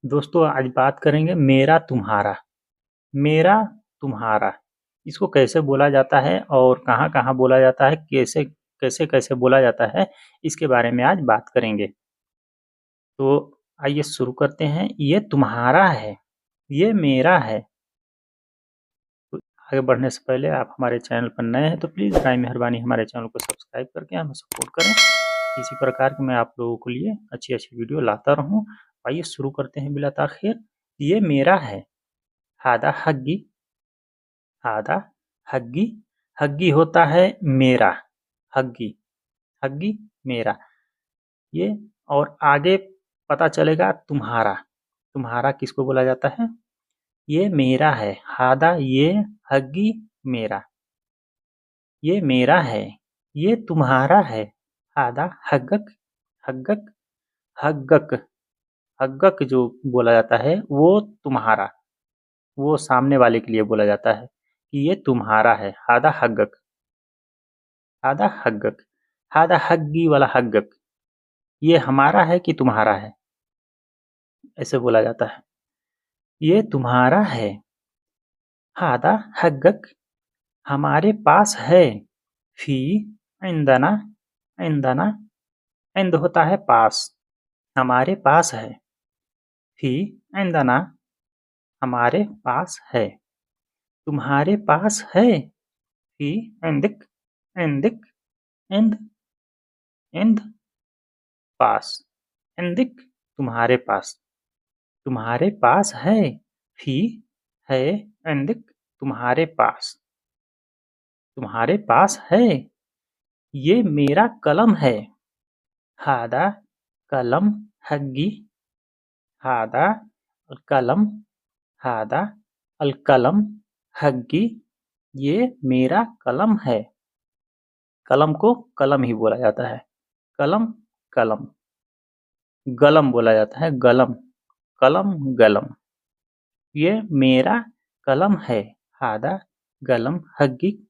दोस्तों आज बात करेंगे मेरा तुम्हारा। मेरा तुम्हारा इसको कैसे बोला जाता है और कहाँ-कहाँ बोला जाता है, कैसे-कैसे बोला जाता है, इसके बारे में आज बात करेंगे। तो आइए शुरू करते हैं। ये तुम्हारा है, ये मेरा है। तो आगे बढ़ने से पहले आप हमारे चैनल पर नए हैं तो प्लीज़ बराए मेहरबानी हमारे चैनल को सब्सक्राइब करके हमें सपोर्ट करें। इसी प्रकार की मैं आप लोगों के लिए अच्छी-अच्छी वीडियो लाता रहूँ। आइए शुरू करते हैं बिला ताख़िर। ये मेरा है। हादा हग्गी, हादा हग्गी, हग्गी होता है मेरा, हग्गी, हग्गी मेरा। ये और आगे पता चलेगा तुम्हारा, तुम्हारा किसको बोला जाता है? ये मेरा है, हादा ये, हग्गी मेरा। ये मेरा है, ये तुम्हारा है, हादा हग्गक, हग्गक, हग्गक, हग्गक जो बोला जाता है वो तुम्हारा, वो सामने वाले के लिए बोला जाता है कि ये तुम्हारा है, हादा हग्गक, हादा हग्गक, हादा हग्गी वाला हग्गक, ये हमारा है कि तुम्हारा है, ऐसे बोला जाता है। ये तुम्हारा है, हादा हग्गक, हमारे पास है, फी इंदना, इंदना, इंद होता है पास, हमारे पास है, फी इंदना, हमारे पास है, तुम्हारे पास है, फी इंदिक, इंदिक, इंद, इंद, पास, इंदिक, तुम्हारे पास, तुम्हारे पास है, फी है, इंदिक, तुम्हारे पास, तुम्हारे पास है। ये मेरा कलम है, हादा कलम हग्गी, हादा कलम, हादा अलकलम हग्गी, ये मेरा कलम है। कलम को कलम ही बोला जाता है, कलम, कलम। गलम बोला जाता है, गलम, कलम, गलम। ये मेरा कलम है, हादा गलम हग्गी,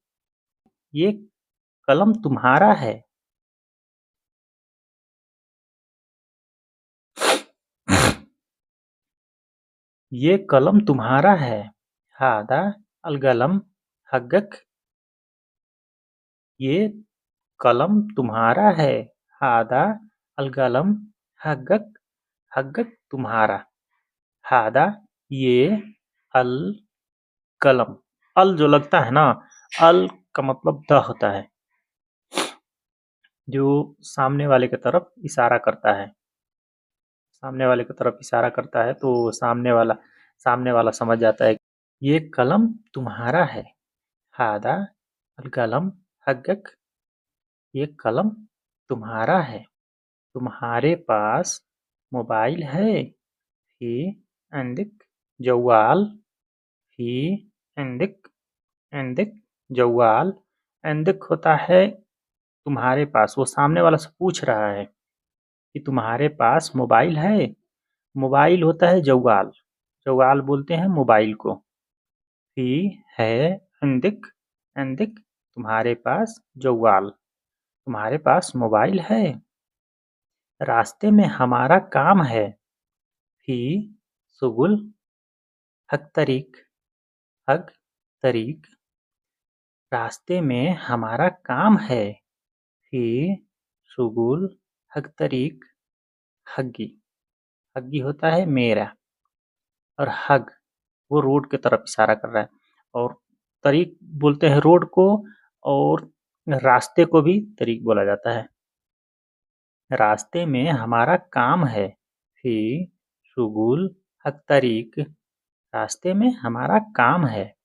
ये कलम तुम्हारा है। ये कलम तुम्हारा है, हादा अलगलम हग्गक, ये कलम तुम्हारा है, हादा अलगलम हग्गक, हग्गक तुम्हारा, हादा ये अल कलम, अल जो लगता है ना, अल का मतलब द होता है, जो सामने वाले की तरफ इशारा करता है, सामने वाले की तरफ इशारा करता है तो सामने वाला समझ जाता है। ये कलम तुम्हारा है, हादा अलकलम हग्गक, ये कलम तुम्हारा है। तुम्हारे पास मोबाइल है, ही अंदिक जवाल, ही अंदिक, अंदिक जवाल, अंदिक होता है तुम्हारे पास, वो सामने वाला से पूछ रहा है कि तुम्हारे पास मोबाइल है। मोबाइल होता है जवाल, जवाल बोलते हैं मोबाइल को। ही है अंदिक, अंदिक तुम्हारे पास जवाल, तुम्हारे पास मोबाइल है। रास्ते में हमारा काम है, ही सुगुल हक तरीक, हक तरीक, रास्ते में हमारा काम है, ही सुगुल हक तरीक, हग्गी, हग्गी होता है मेरा, और हग वो रोड की तरफ इशारा कर रहा है, और तरीक बोलते हैं रोड को, और रास्ते को भी तरीक बोला जाता है। रास्ते में हमारा काम है, फी शुगुल हक तरीक, रास्ते में हमारा काम है।